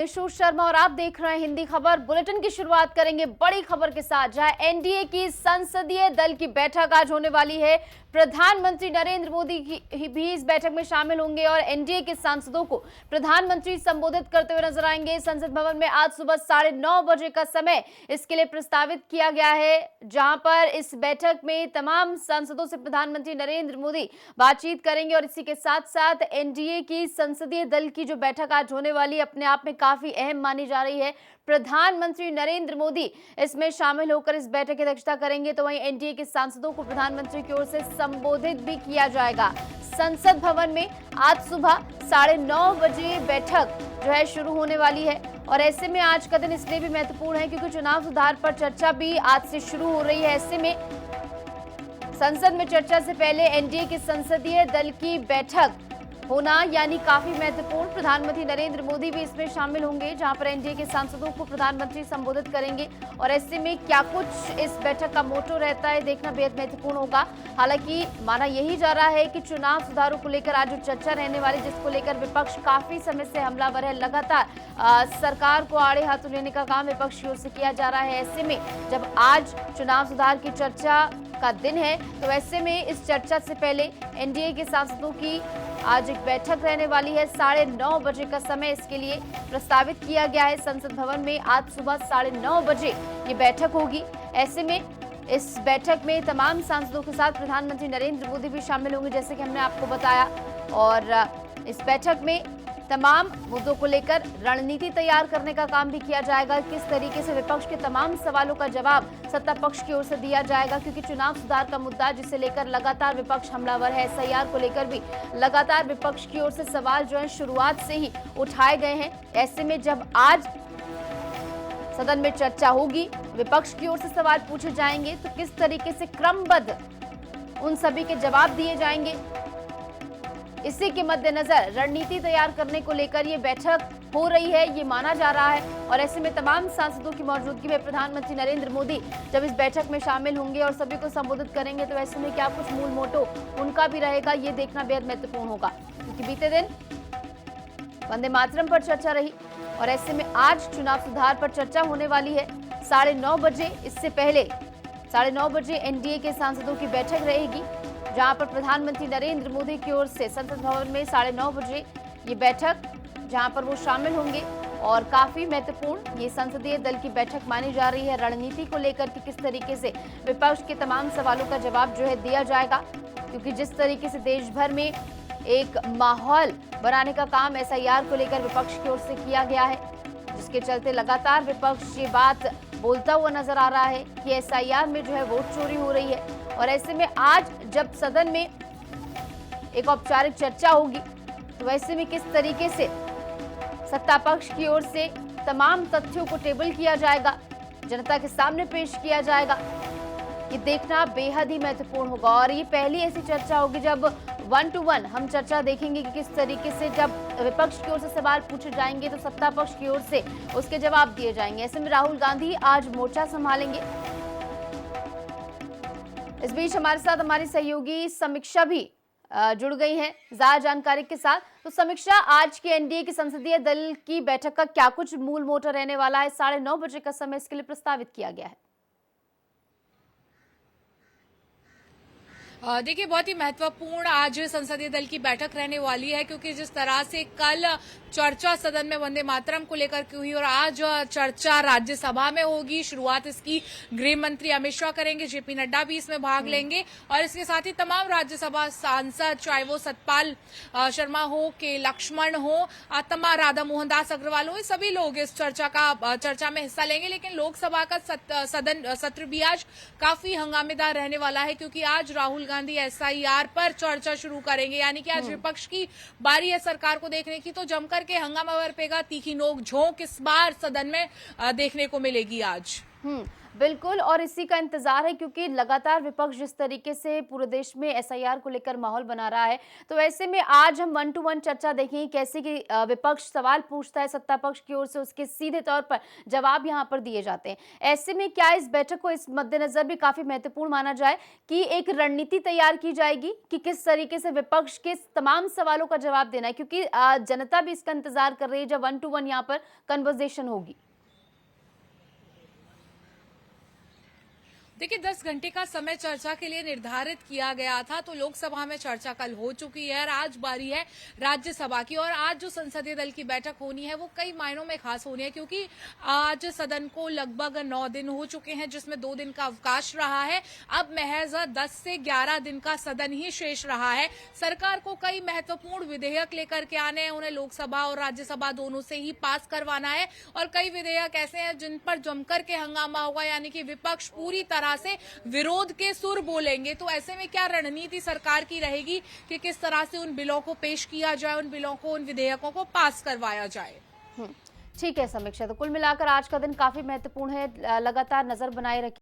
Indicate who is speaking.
Speaker 1: यशु शर्मा और आप देख रहे हैं हिंदी खबर बुलेटिन की शुरुआत करेंगे बड़ी खबर के साथ, जहां एनडीए की संसदीय दल की बैठक आज होने वाली है। प्रधानमंत्री नरेंद्र मोदी भी इस बैठक में शामिल होंगे और एनडीए के सांसदों को प्रधानमंत्री संबोधित करते हुए नजर आएंगे। संसद भवन में आज सुबह 9:30 बजे का समय इसके लिए प्रस्तावित किया गया है, जहां पर इस बैठक में तमाम सांसदों से प्रधानमंत्री नरेंद्र मोदी बातचीत करेंगे। और इसी के साथ साथ एनडीए की संसदीय दल की जो बैठक आज होने वाली अपने आप में काफी अहम मानी जा रही है। प्रधानमंत्री नरेंद्र मोदी इसमें शामिल होकर इस बैठक की अध्यक्षता करेंगे, तो वहीं एनडीए के सांसदों को प्रधानमंत्री की ओर से संबोधित भी किया जाएगा। संसद भवन में आज सुबह 9:30 बजे बैठक जो है शुरू होने वाली है। और ऐसे में आज का दिन इसलिए भी महत्वपूर्ण है क्योंकि चुनाव सुधार पर चर्चा भी आज से शुरू हो रही है। ऐसे में संसद में चर्चा से पहले एनडीए के संसदीय दल की बैठक होना यानी काफी महत्वपूर्ण। प्रधानमंत्री नरेंद्र मोदी भी इसमें शामिल होंगे, जहां पर एनडीए के सांसदों को प्रधानमंत्री संबोधित करेंगे। और ऐसे में क्या कुछ इस बैठक का मोटो रहता है, देखना बेहद महत्वपूर्ण होगा। हालांकि माना यही जा रहा है कि चुनाव सुधारों को लेकर आज जो चर्चा रहने वाली, जिसको लेकर विपक्ष काफी समय से हमलावर है, लगातार सरकार को आड़े हाथों लेने का काम विपक्ष की ओर से किया जा रहा है। ऐसे में जब आज चुनाव सुधार की चर्चा का दिन है, तो ऐसे में इस चर्चा से पहले एनडीए के सांसदों की आज एक बैठक रहने वाली है। 9:30 बजे का समय इसके लिए प्रस्तावित किया गया है। संसद भवन में आज सुबह 9:30 बजे ये बैठक होगी। ऐसे में इस बैठक में तमाम सांसदों के साथ प्रधानमंत्री नरेंद्र मोदी भी शामिल होंगे, जैसे कि हमने आपको बताया। और इस बैठक में तमाम मुद्दों को लेकर रणनीति तैयार करने का काम भी किया जाएगा। किस तरीके से विपक्ष के तमाम सवालों का जवाब सत्ता पक्ष की ओर से दिया जाएगा, क्योंकि चुनाव सुधार का मुद्दा जिसे लेकर लगातार विपक्ष हमलावर है। एसआईआर को लेकर भी लगातार विपक्ष की ओर से सवाल जो है शुरुआत से ही उठाए गए हैं। ऐसे में जब आज सदन में चर्चा होगी, विपक्ष की ओर से सवाल पूछे जाएंगे, तो किस तरीके से क्रमबद्ध उन सभी के जवाब दिए जाएंगे, इसी के मद्देनजर रणनीति तैयार करने को लेकर ये बैठक हो रही है, ये माना जा रहा है। और ऐसे में तमाम सांसदों की मौजूदगी में प्रधानमंत्री नरेंद्र मोदी जब इस बैठक में शामिल होंगे और सभी को संबोधित करेंगे, तो ऐसे में क्या कुछ मूल मोटो उनका भी रहेगा, ये देखना बेहद महत्वपूर्ण होगा। क्योंकि बीते दिन वंदे मातरम पर चर्चा रही और ऐसे में आज चुनाव सुधार पर चर्चा होने वाली है 9:30 बजे। इससे पहले 9:30 बजे एनडीए के सांसदों की बैठक रहेगी, जहां पर प्रधानमंत्री नरेंद्र मोदी की ओर से संसद भवन में 9:30 बजे ये बैठक, जहां पर वो शामिल होंगे। और काफी महत्वपूर्ण ये संसदीय दल की बैठक मानी जा रही है, रणनीति को लेकर कि किस तरीके से विपक्ष के तमाम सवालों का जवाब जो है दिया जाएगा। क्योंकि जिस तरीके से देश भर में एक माहौल बनाने का काम एसआईआर को लेकर विपक्ष की ओर से किया गया है, जिसके चलते लगातार विपक्ष ये बात बोलता हुआ नजर आ रहा है कि एसआईआर में जो है वोट चोरी हो रही है। और ऐसे में आज जब सदन में एक औपचारिक चर्चा होगी, तो वैसे में किस तरीके से सत्ता पक्ष की ओर से तमाम तथ्यों को टेबल किया जाएगा, जनता के सामने पेश किया जाएगा, ये देखना बेहद ही महत्वपूर्ण होगा। और ये पहली ऐसी चर्चा होगी जब 1 to 1 हम चर्चा देखेंगे कि किस तरीके से जब विपक्ष की ओर से सवाल पूछे जाएंगे, तो सत्ता पक्ष की ओर से उसके जवाब दिए जाएंगे। ऐसे में राहुल गांधी आज मोर्चा संभालेंगे। इस बीच हमारे साथ हमारी सहयोगी समीक्षा भी जुड़ गई हैं ज्यादा जानकारी के साथ। तो समीक्षा, आज की एनडीए की संसदीय दल की बैठक का क्या कुछ मूल मोटो रहने वाला है? 9:30 बजे का समय इसके लिए प्रस्तावित किया गया है।
Speaker 2: देखिए, बहुत ही महत्वपूर्ण आज संसदीय दल की बैठक रहने वाली है, क्योंकि जिस तरह से कल चर्चा सदन में वंदे मातरम को लेकर की हुई और आज चर्चा राज्यसभा में होगी। शुरुआत इसकी गृह मंत्री अमित शाह करेंगे, जेपी नड्डा भी इसमें भाग लेंगे और इसके साथ ही तमाम राज्यसभा सांसद, चाहे वो सतपाल शर्मा हो, के लक्ष्मण हो, तमाम राधा मोहन दास अग्रवाल हो, ये सभी लोग इस चर्चा में हिस्सा लेंगे। लेकिन लोकसभा का सदन सत्र भी आज काफी हंगामेदार रहने वाला है, क्योंकि आज राहुल गांधी एसआईआर पर चर्चा शुरू करेंगे। यानी कि आज विपक्ष की बारी है सरकार को देखने की, तो जमकर के हंगामा बरपेगा, तीखी नोक झोंक इस बार सदन में देखने को मिलेगी आज।
Speaker 1: बिल्कुल, और इसी का इंतजार है क्योंकि लगातार विपक्ष जिस तरीके से पूरे देश में एसआईआर को लेकर माहौल बना रहा है, तो ऐसे में आज हम 1 टू 1 चर्चा देखेंगे कैसे कि विपक्ष सवाल पूछता है सत्ता पक्ष की ओर से, उसके सीधे तौर पर जवाब यहाँ पर दिए जाते हैं। ऐसे में क्या इस बैठक को इस मद्देनजर भी काफी महत्वपूर्ण माना जाए कि एक रणनीति तैयार की जाएगी कि किस तरीके से विपक्ष के तमाम सवालों का जवाब देना है, क्योंकि जनता भी इसका इंतजार कर रही है जब 1 टू 1 यहाँ पर कन्वर्सेशन होगी।
Speaker 2: देखिए 10 घंटे का समय चर्चा के लिए निर्धारित किया गया था, तो लोकसभा में चर्चा कल हो चुकी है और आज बारी है राज्यसभा की। और आज जो संसदीय दल की बैठक होनी है वो कई मायनों में खास होनी है, क्योंकि आज सदन को लगभग 9 दिन हो चुके हैं, जिसमें 2 दिन का अवकाश रहा है। अब महज 10 से 11 दिन का सदन ही शेष रहा है। सरकार को कई महत्वपूर्ण विधेयक लेकर के आने हैं, उन्हें लोकसभा और राज्यसभा दोनों से ही पास करवाना है। और कई विधेयक ऐसे हैं जिन पर जमकर के हंगामा होगा, यानी कि विपक्ष पूरी तरह से विरोध के सुर बोलेंगे। तो ऐसे में क्या रणनीति सरकार की रहेगी कि किस तरह से उन बिलों को पेश किया जाए, उन बिलों को, उन विधेयकों को पास करवाया जाए।
Speaker 1: ठीक है समीक्षा, तो कुल मिलाकर आज का दिन काफी महत्वपूर्ण है, लगातार नजर बनाए रखिए।